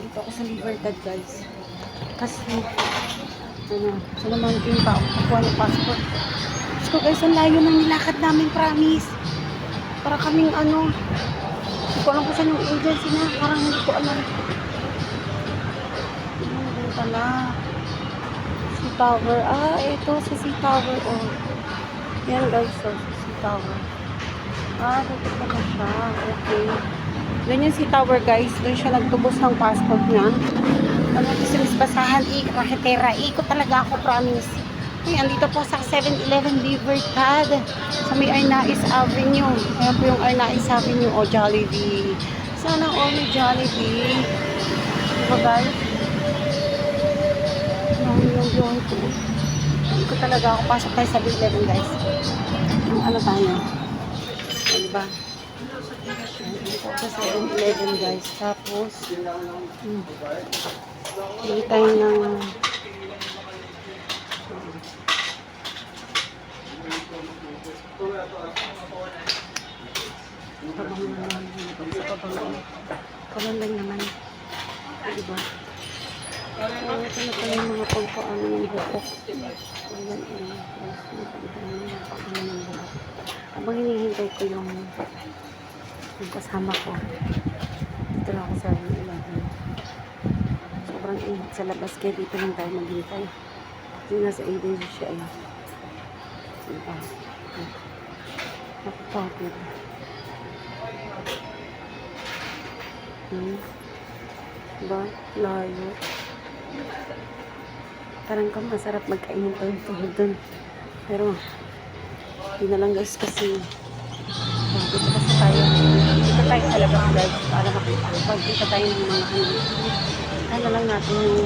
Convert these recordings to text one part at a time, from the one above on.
Dito ako sa Libertad, guys. Kasi, sa naman yung tao, kukuha ng passport. Diyos ko, guys, ang layo ng nilakad namin, promise. Para kaming, hindi ko alam kung saan yung agency na. Parang hindi ko alam. Doon pala. Sea Tower. Ito, sa Sea Tower, oh. Yan, guys, so, sa Sea Tower. Dito pala siya. Okay. Doon yung Sea Tower, guys. Doon siya nagtubos ng passport niya. Business basahan, raketera. Ikot talaga ako, promise. Ay, andito po sa 7-Eleven Libertad. Sa may Arnaiz Avenue. Ayan po yung Arnaiz Avenue. O, Jollibee. Sana all may Jollibee. Diba, guys? Yung buhay ko. Ikot talaga ako. Pasok tayo sa 7-Eleven, guys. Ano tayo? Diba? Dito sa 7-Eleven, guys. Tapos, hindi tayo ng kaban lang naman. Diba? Ito na pala yung mga pagpaano ng buhok. Ayan, pagpaano ng buhok. Habang hinihintay ko yung kasama ko. Dito lang ako sa 7-Eleven. Sobrang init sa labas kaya dito lang tayo maghintay. Yung nasa agency siya ay diba? Napapagod. Diba? Layo. Parang ka masarap magkainin pa yung tuhod dun. Pero hindi na lang, guys, kasi dito kasi tayo. Dito tayo sa labas, guys, para makita. Dito tayo ng mga ano lang natin yung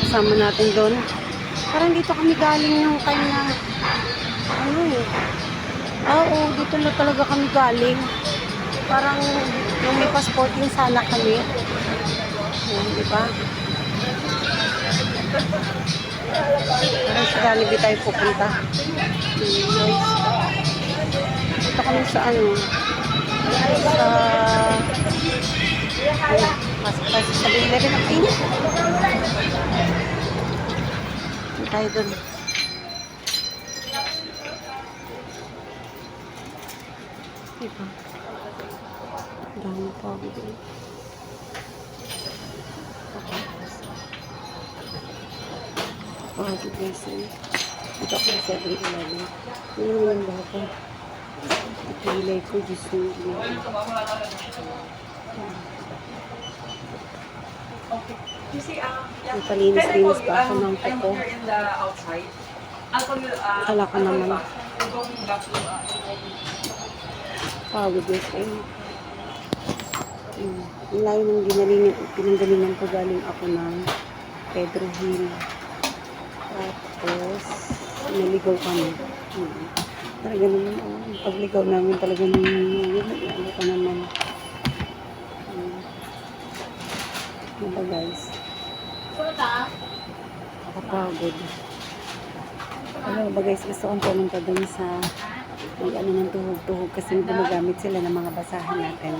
kasama natin doon. Parang dito kami galing yung kanya oo, dito na talaga kami galing. Parang yung may passport yung sana kami. Ayan, diba? Parang sa Jollibee tayo pupunta. Dito kami sa pasok tayo sa 7-Eleven. Ang init. Dito tayo dun. Diba? Dami pa ako dun. Pagod, guys. Dito ako sa 7-Eleven. Yun yung ba ako. Ipilay ko, Diyos mo. Palinis-linis pa ako ng kuko. Akala ko naman. Pagod, guys. Yung layo ng pinanggalingan ko, galing ako ng Pedro Hill. Tapos naligaw kami. Talaga naman, pagligaw namin talaga ano ka naman. Diba, guys? Nakapagod. Ano ba, guys, gusto kong pumunta dun sa may ng tuhog-tuhog kasi gumagamit sila ng mga basahan natin.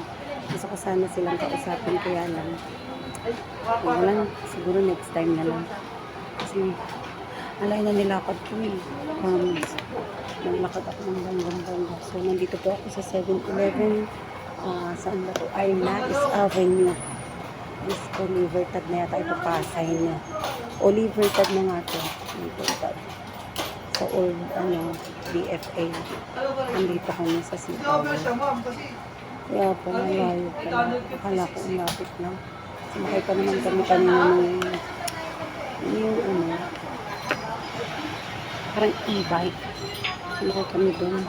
Gusto ko sana silang kausapin, kaya lang wala, siguro next time na lang kasi alay na nilakad ko naglakad ako ng banggang-bangga. So nandito po ako sa 7-Eleven. Saan ba ito? Arnaiz Avenue. Is ko Libertad na yata ipapasay na o Libertad na nga ito. Libertad sa old BFA. Nandito kami sa Sitaw. Kaya po malayo pala. Akala ko umapit lang. Sumakay pa naman kami kanina yung parang e-bike. Sumakay kami doon.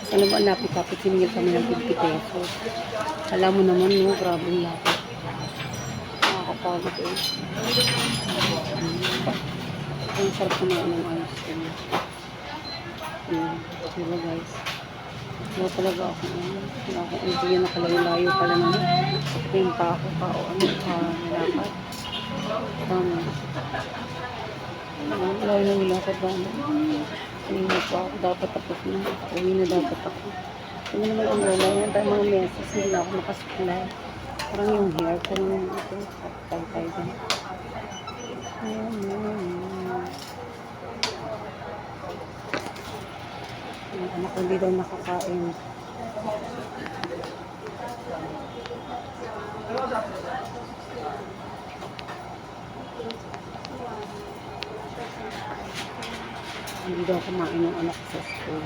Sana ba napit-tapit sinigil kami ng 50 pesos. Alam mo naman, no? Grabe yung lapit. Nakakapagod eh. Ang sarap kumain ng ice cream. Diba, guys? Wala talaga ako. Wala ako. Hindi yan nakalayo-layo pala naman. Yung pa ako pa o nilakad. Layo na nilakad ba? Kanina pa ako. Dapat tapos na. Uwi na dapat ako. Hindi naman ang wala. Yan tayo mga meses. Hindi na ako nakasuklay. Parang yung hair ko naman ito. Tay-tay din. Yung anak ko hindi daw nakakain. Hindi daw kumain yung anak ko sa school.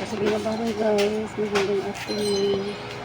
Sige na ba guys, magandang afternoon.